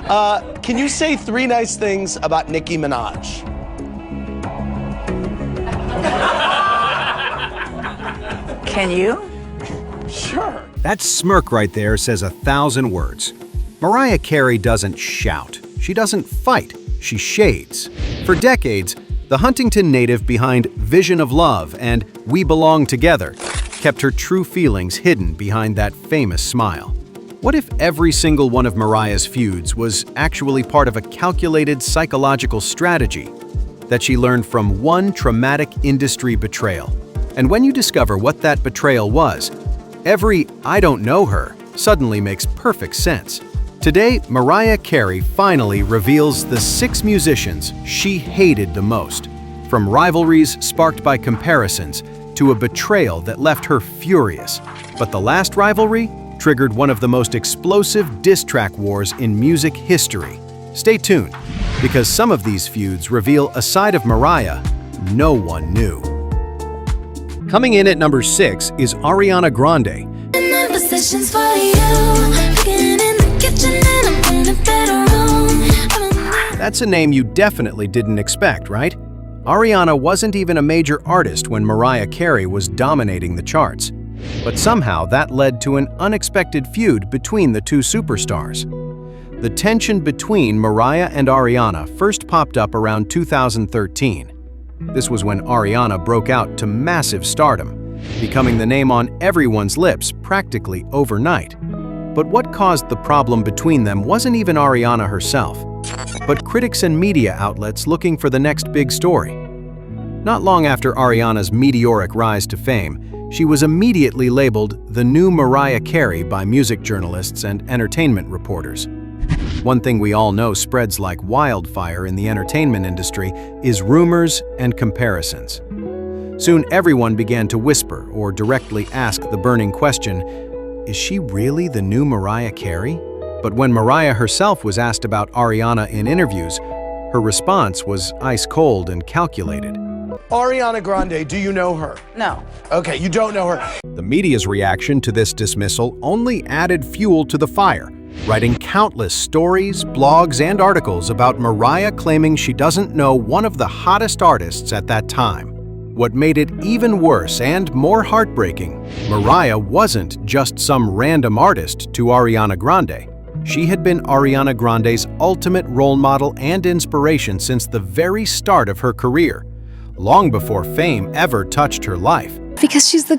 Can you say 3 nice things about Nicki Minaj? Can you? Sure. That smirk right there says 1,000 words. Mariah Carey doesn't shout. She doesn't fight. She shades. For decades, the Huntington native behind Vision of Love and We Belong Together kept her true feelings hidden behind that famous smile. What if every single one of Mariah's feuds was actually part of a calculated psychological strategy that she learned from one traumatic industry betrayal? And when you discover what that betrayal was, every "I don't know her" suddenly makes perfect sense. Today, Mariah Carey finally reveals the 6 musicians she hated the most, from rivalries sparked by comparisons to a betrayal that left her furious. But the last rivalry triggered one of the most explosive diss track wars in music history. Stay tuned, because some of these feuds reveal a side of Mariah no one knew. Coming in at number 6 is Ariana Grande. That's a name you definitely didn't expect, right? Ariana wasn't even a major artist when Mariah Carey was dominating the charts. But somehow that led to an unexpected feud between the two superstars. The tension between Mariah and Ariana first popped up around 2013. This was when Ariana broke out to massive stardom, becoming the name on everyone's lips practically overnight. But what caused the problem between them wasn't even Ariana herself, but critics and media outlets looking for the next big story. Not long after Ariana's meteoric rise to fame, she was immediately labeled the new Mariah Carey by music journalists and entertainment reporters. One thing we all know spreads like wildfire in the entertainment industry is rumors and comparisons. Soon everyone began to whisper or directly ask the burning question, is she really the new Mariah Carey? But when Mariah herself was asked about Ariana in interviews, her response was ice cold and calculated. Ariana Grande, do you know her? No. Okay, you don't know her. The media's reaction to this dismissal only added fuel to the fire, writing countless stories, blogs, and articles about Mariah claiming she doesn't know one of the hottest artists at that time. What made it even worse and more heartbreaking, Mariah wasn't just some random artist to Ariana Grande. She had been Ariana Grande's ultimate role model and inspiration since the very start of her career, long before fame ever touched her life. Because she's the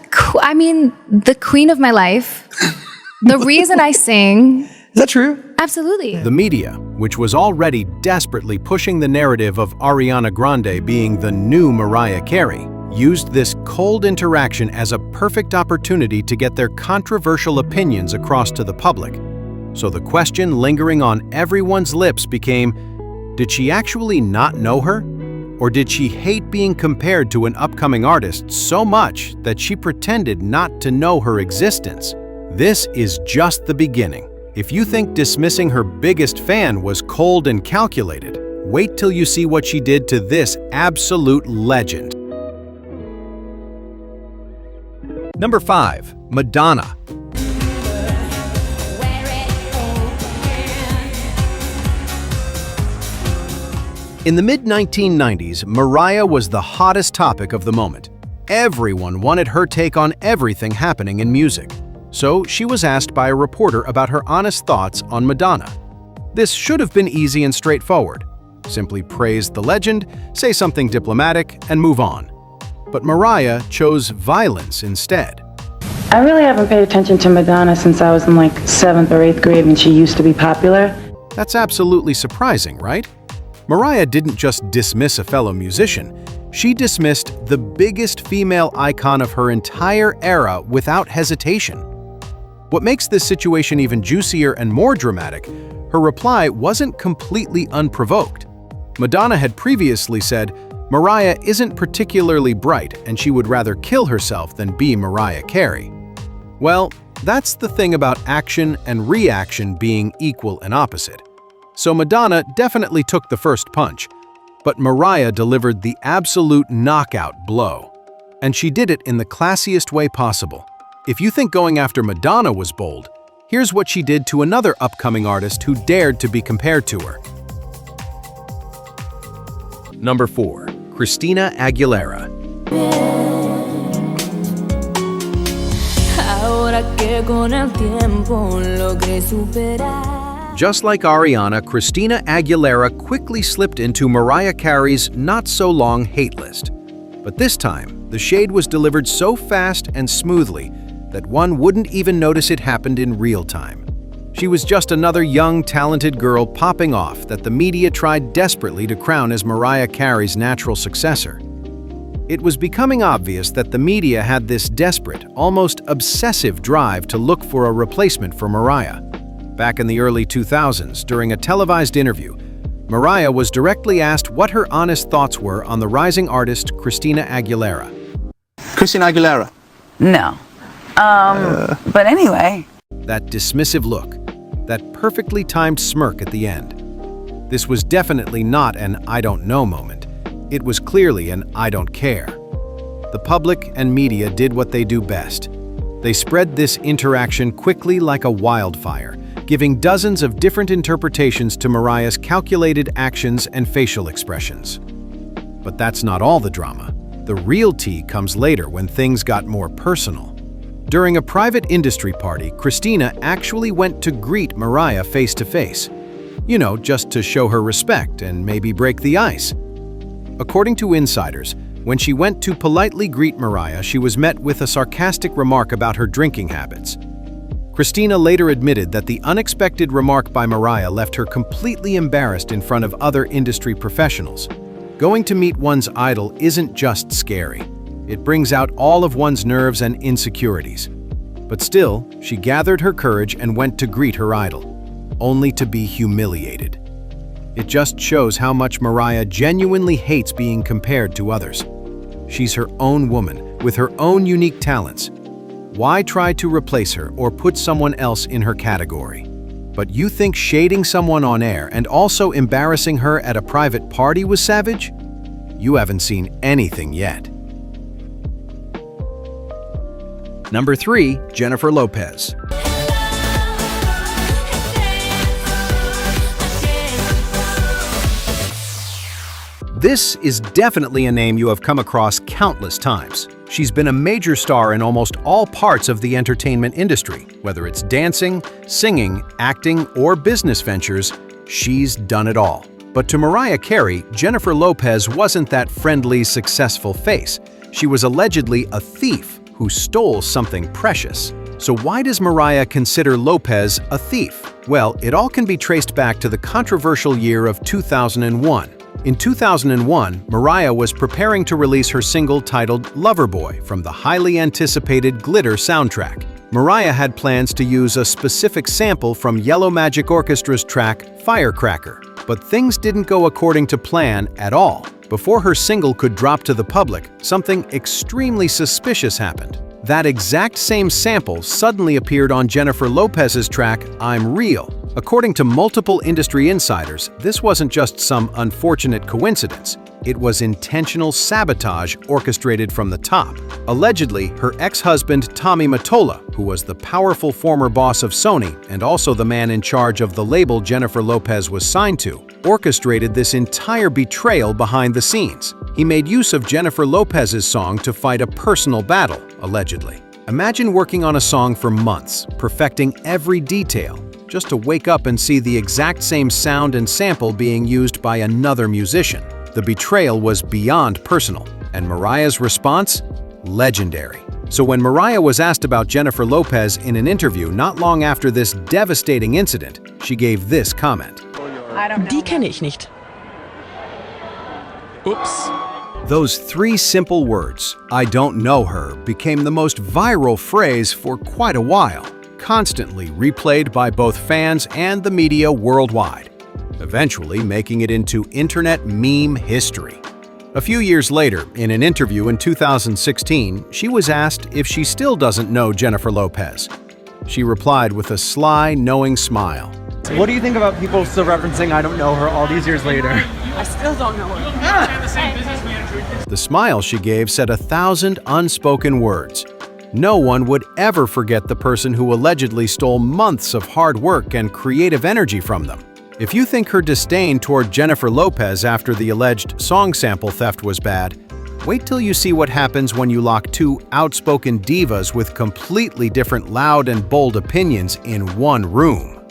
queen of my life. The reason I sing. Is that true? Absolutely. The media, which was already desperately pushing the narrative of Ariana Grande being the new Mariah Carey, used this cold interaction as a perfect opportunity to get their controversial opinions across to the public. So the question lingering on everyone's lips became, did she actually not know her? Or did she hate being compared to an upcoming artist so much that she pretended not to know her existence? This is just the beginning. If you think dismissing her biggest fan was cold and calculated, wait till you see what she did to this absolute legend. Number 5. Madonna. In the mid-1990s, Mariah was the hottest topic of the moment. Everyone wanted her take on everything happening in music. So she was asked by a reporter about her honest thoughts on Madonna. This should have been easy and straightforward. Simply praise the legend, say something diplomatic, and move on. But Mariah chose violence instead. I really haven't paid attention to Madonna since I was in like 7th or 8th grade when she used to be popular. That's absolutely surprising, right? Mariah didn't just dismiss a fellow musician, she dismissed the biggest female icon of her entire era without hesitation. What makes this situation even juicier and more dramatic, her reply wasn't completely unprovoked. Madonna had previously said, Mariah isn't particularly bright and she would rather kill herself than be Mariah Carey. Well, that's the thing about action and reaction being equal and opposite. So Madonna definitely took the first punch, but Mariah delivered the absolute knockout blow. And she did it in the classiest way possible. If you think going after Madonna was bold, Here's what she did to another upcoming artist who dared to be compared to her. Number 4. Christina Aguilera. Just like Ariana, Christina Aguilera quickly slipped into Mariah Carey's not-so-long hate list. But this time, the shade was delivered so fast and smoothly that one wouldn't even notice it happened in real time. She was just another young, talented girl popping off that the media tried desperately to crown as Mariah Carey's natural successor. It was becoming obvious that the media had this desperate, almost obsessive drive to look for a replacement for Mariah. Back in the early 2000s, during a televised interview, Mariah was directly asked what her honest thoughts were on the rising artist Christina Aguilera. Christina Aguilera. No. But anyway. That dismissive look, that perfectly timed smirk at the end. This was definitely not an "I don't know" moment. It was clearly an "I don't care." The public and media did what they do best. They spread this interaction quickly like a wildfire, giving dozens of different interpretations to Mariah's calculated actions and facial expressions. But that's not all the drama. The real tea comes later when things got more personal. During a private industry party, Christina actually went to greet Mariah face-to-face. You know, just to show her respect and maybe break the ice. According to insiders, when she went to politely greet Mariah, she was met with a sarcastic remark about her drinking habits. Christina later admitted that the unexpected remark by Mariah left her completely embarrassed in front of other industry professionals. Going to meet one's idol isn't just scary. It brings out all of one's nerves and insecurities. But still, she gathered her courage and went to greet her idol, only to be humiliated. It just shows how much Mariah genuinely hates being compared to others. She's her own woman, with her own unique talents. Why try to replace her or put someone else in her category? But you think shading someone on air and also embarrassing her at a private party was savage? You haven't seen anything yet. Number 3. Jennifer Lopez. This is definitely a name you have come across countless times. She's been a major star in almost all parts of the entertainment industry. Whether it's dancing, singing, acting, or business ventures, she's done it all. But to Mariah Carey, Jennifer Lopez wasn't that friendly, successful face. She was allegedly a thief who stole something precious. So why does Mariah consider Lopez a thief? Well, it all can be traced back to the controversial year of 2001. In 2001, Mariah was preparing to release her single titled Loverboy from the highly anticipated Glitter soundtrack. Mariah had plans to use a specific sample from Yellow Magic Orchestra's track Firecracker, but things didn't go according to plan at all. Before her single could drop to the public, something extremely suspicious happened. That exact same sample suddenly appeared on Jennifer Lopez's track I'm Real. According to multiple industry insiders, this wasn't just some unfortunate coincidence. It was intentional sabotage orchestrated from the top. Allegedly, her ex-husband Tommy Mottola, who was the powerful former boss of Sony and also the man in charge of the label Jennifer Lopez was signed to, orchestrated this entire betrayal behind the scenes. He made use of Jennifer Lopez's song to fight a personal battle, allegedly. Imagine working on a song for months, perfecting every detail, just to wake up and see the exact same sound and sample being used by another musician. The betrayal was beyond personal, and Mariah's response? Legendary. So when Mariah was asked about Jennifer Lopez in an interview not long after this devastating incident, she gave this comment. Die kenne ich nicht. Oops. Those 3 simple words, I don't know her, became the most viral phrase for quite a while, constantly replayed by both fans and the media worldwide, eventually making it into internet meme history. A few years later, in an interview in 2016, she was asked if she still doesn't know Jennifer Lopez. She replied with a sly, knowing smile. What do you think about people still referencing I don't know her all these years later? I still don't know her. The smile she gave said 1,000 unspoken words. No one would ever forget the person who allegedly stole months of hard work and creative energy from them. If you think her disdain toward Jennifer Lopez after the alleged song sample theft was bad, wait till you see what happens when you lock two outspoken divas with completely different loud and bold opinions in one room.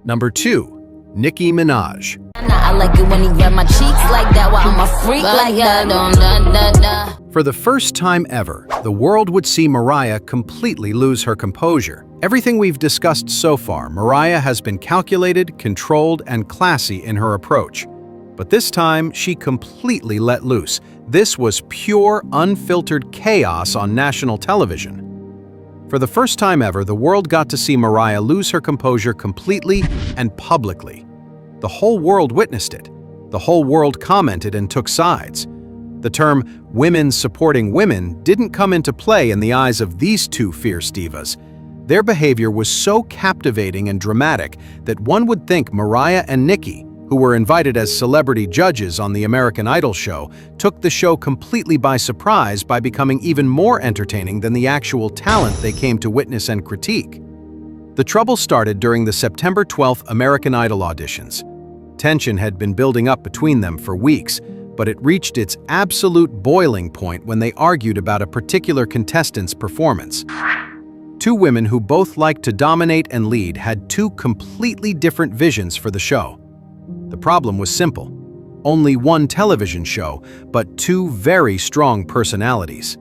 Number 2. Nicki Minaj. I like it when he grab my cheeks like that while I'm a freak like that. For the first time ever, the world would see Mariah completely lose her composure. Everything we've discussed so far, Mariah has been calculated, controlled, and classy in her approach. But this time, she completely let loose. This was pure, unfiltered chaos on national television. For the first time ever, the world got to see Mariah lose her composure completely and publicly. The whole world witnessed it. The whole world commented and took sides. The term women supporting women didn't come into play in the eyes of these two fierce divas. Their behavior was so captivating and dramatic that one would think Mariah and Nicki, who were invited as celebrity judges on the American Idol show, took the show completely by surprise by becoming even more entertaining than the actual talent they came to witness and critique. The trouble started during the September 12th American Idol auditions. Tension had been building up between them for weeks, but it reached its absolute boiling point when they argued about a particular contestant's performance. Two women who both liked to dominate and lead had two completely different visions for the show. The problem was simple. Only one television show, but two very strong personalities.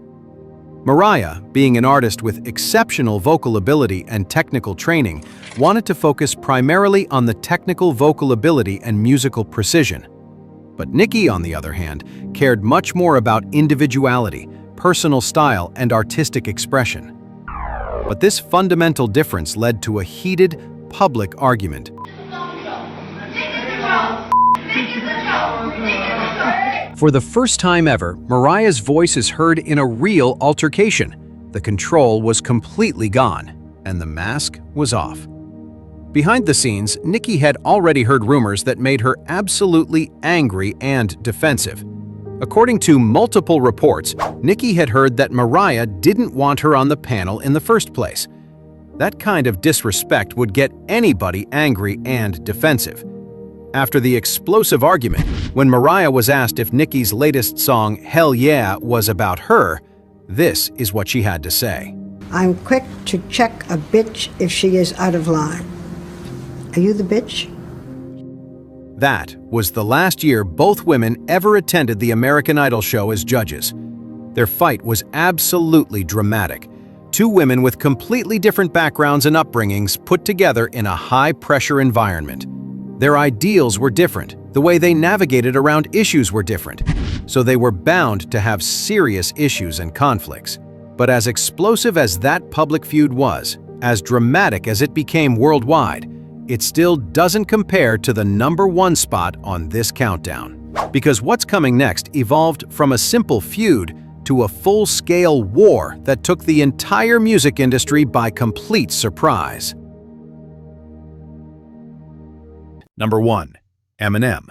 Mariah, being an artist with exceptional vocal ability and technical training, wanted to focus primarily on the technical vocal ability and musical precision. But Nicki, on the other hand, cared much more about individuality, personal style, and artistic expression. But this fundamental difference led to a heated, public argument. For the first time ever, Mariah's voice is heard in a real altercation. The control was completely gone, and the mask was off. Behind the scenes, Nicki had already heard rumors that made her absolutely angry and defensive. According to multiple reports, Nicki had heard that Mariah didn't want her on the panel in the first place. That kind of disrespect would get anybody angry and defensive. After the explosive argument, when Mariah was asked if Nicki's latest song, Hell Yeah, was about her, this is what she had to say. I'm quick to check a bitch if she is out of line. Are you the bitch? That was the last year both women ever attended the American Idol show as judges. Their fight was absolutely dramatic. Two women with completely different backgrounds and upbringings put together in a high-pressure environment. Their ideals were different, the way they navigated around issues were different, so they were bound to have serious issues and conflicts. But as explosive as that public feud was, as dramatic as it became worldwide, it still doesn't compare to the #1 spot on this countdown. Because what's coming next evolved from a simple feud to a full-scale war that took the entire music industry by complete surprise. Number 1. Eminem.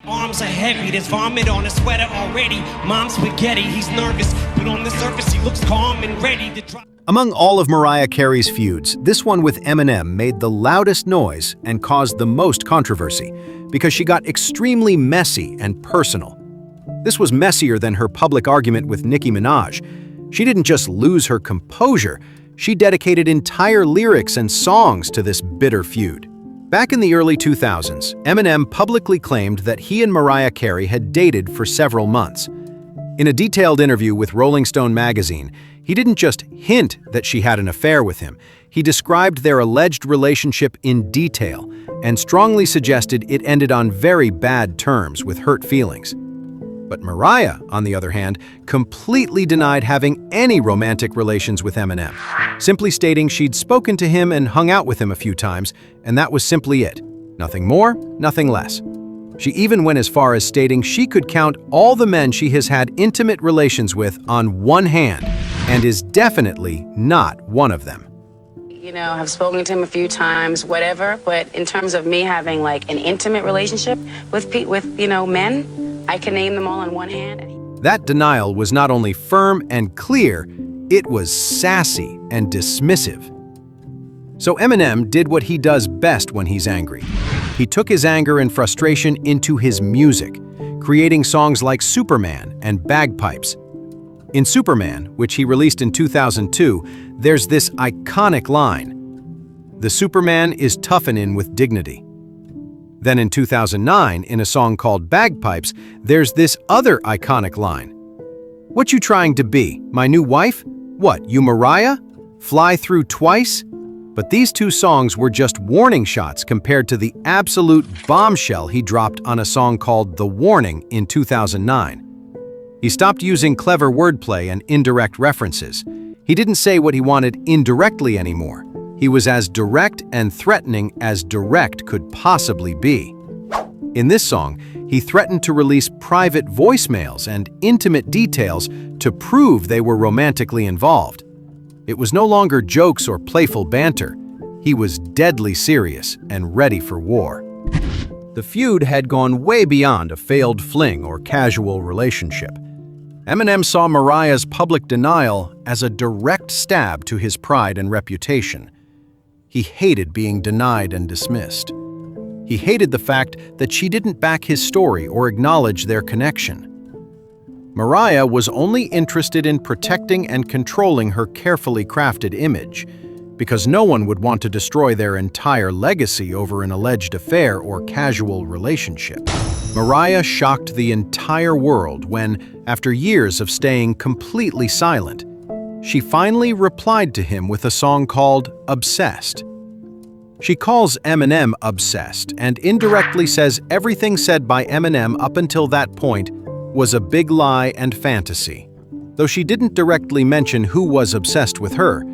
Arms are heavy, there's vomit on his sweater already. Mom's spaghetti, he's nervous, but on the surface he looks calm and ready to drop. Among all of Mariah Carey's feuds, this one with Eminem made the loudest noise and caused the most controversy because she got extremely messy and personal. This was messier than her public argument with Nicki Minaj. She didn't just lose her composure, she dedicated entire lyrics and songs to this bitter feud. Back in the early 2000s, Eminem publicly claimed that he and Mariah Carey had dated for several months. In a detailed interview with Rolling Stone magazine, he didn't just hint that she had an affair with him, he described their alleged relationship in detail and strongly suggested it ended on very bad terms with hurt feelings. But Mariah, on the other hand, completely denied having any romantic relations with Eminem, simply stating she'd spoken to him and hung out with him a few times, and that was simply it. Nothing more, nothing less. She even went as far as stating she could count all the men she has had intimate relations with on one hand, and is definitely not one of them. You know, I've spoken to him a few times, whatever, but in terms of me having like an intimate relationship with men, I can name them all on one hand. That denial was not only firm and clear, It was sassy and dismissive. So Eminem did what he does best when he's angry. He took his anger and frustration into his music, creating songs like Superman and Bagpipes. In Superman, which he released in 2002, there's this iconic line, "The Superman is toughenin' with dignity." Then in 2009, in a song called Bagpipes, there's this other iconic line, "What you trying to be, my new wife? What, you Mariah? Fly through twice?" But these two songs were just warning shots compared to the absolute bombshell he dropped on a song called The Warning in 2009. He stopped using clever wordplay and indirect references. He didn't say what he wanted indirectly anymore. He was as direct and threatening as direct could possibly be. In this song, he threatened to release private voicemails and intimate details to prove they were romantically involved. It was no longer jokes or playful banter. He was deadly serious and ready for war. The feud had gone way beyond a failed fling or casual relationship. Eminem saw Mariah's public denial as a direct stab to his pride and reputation. He hated being denied and dismissed. He hated the fact that she didn't back his story or acknowledge their connection. Mariah was only interested in protecting and controlling her carefully crafted image, because no one would want to destroy their entire legacy over an alleged affair or casual relationship. Mariah shocked the entire world when, after years of staying completely silent, she finally replied to him with a song called Obsessed. She calls Eminem obsessed and indirectly says everything said by Eminem up until that point was a big lie and fantasy. Though she didn't directly mention who was obsessed with her,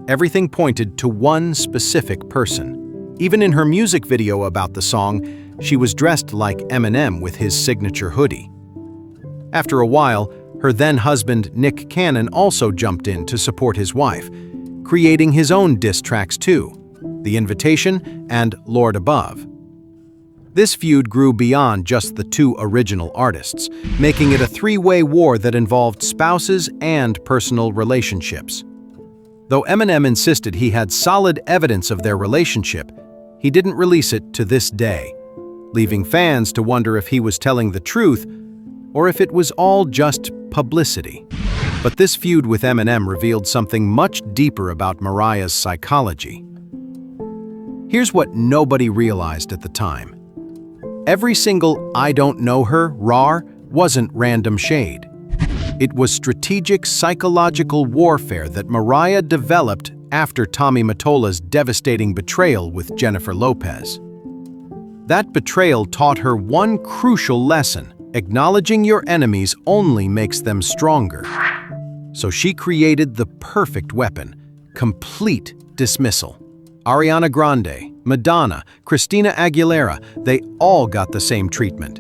everything pointed to one specific person. Even in her music video about the song, she was dressed like Eminem with his signature hoodie. After a while, her then-husband Nick Cannon also jumped in to support his wife, creating his own diss tracks too, The Invitation and Lord Above. This feud grew beyond just the two original artists, making it a three-way war that involved spouses and personal relationships. Though Eminem insisted he had solid evidence of their relationship, he didn't release it to this day, leaving fans to wonder if he was telling the truth or if it was all just publicity. But this feud with Eminem revealed something much deeper about Mariah's psychology. Here's what nobody realized at the time. Every single "I don't know her" "rar" wasn't random shade. It was strategic psychological warfare that Mariah developed after Tommy Mottola's devastating betrayal with Jennifer Lopez. That betrayal taught her one crucial lesson: acknowledging your enemies only makes them stronger. So she created the perfect weapon: complete dismissal. Ariana Grande, Madonna, Christina Aguilera, they all got the same treatment.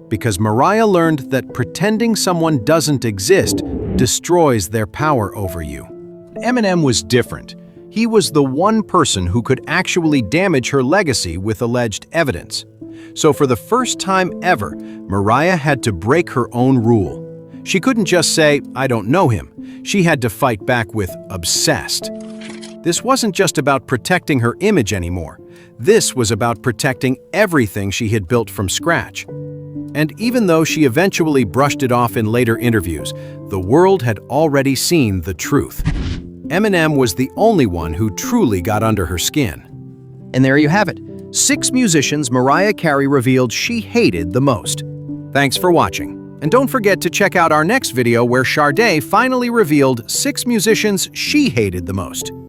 Because Mariah learned that pretending someone doesn't exist destroys their power over you. Eminem was different. He was the one person who could actually damage her legacy with alleged evidence. So for the first time ever, Mariah had to break her own rule. She couldn't just say, "I don't know him." She had to fight back with "obsessed." This wasn't just about protecting her image anymore. This was about protecting everything she had built from scratch. And even though she eventually brushed it off in later interviews, the world had already seen the truth. Eminem was the only one who truly got under her skin. And there you have it. 6 musicians Mariah Carey revealed she hated the most. Thanks for watching. And don't forget to check out our next video where Sade finally revealed 6 musicians she hated the most.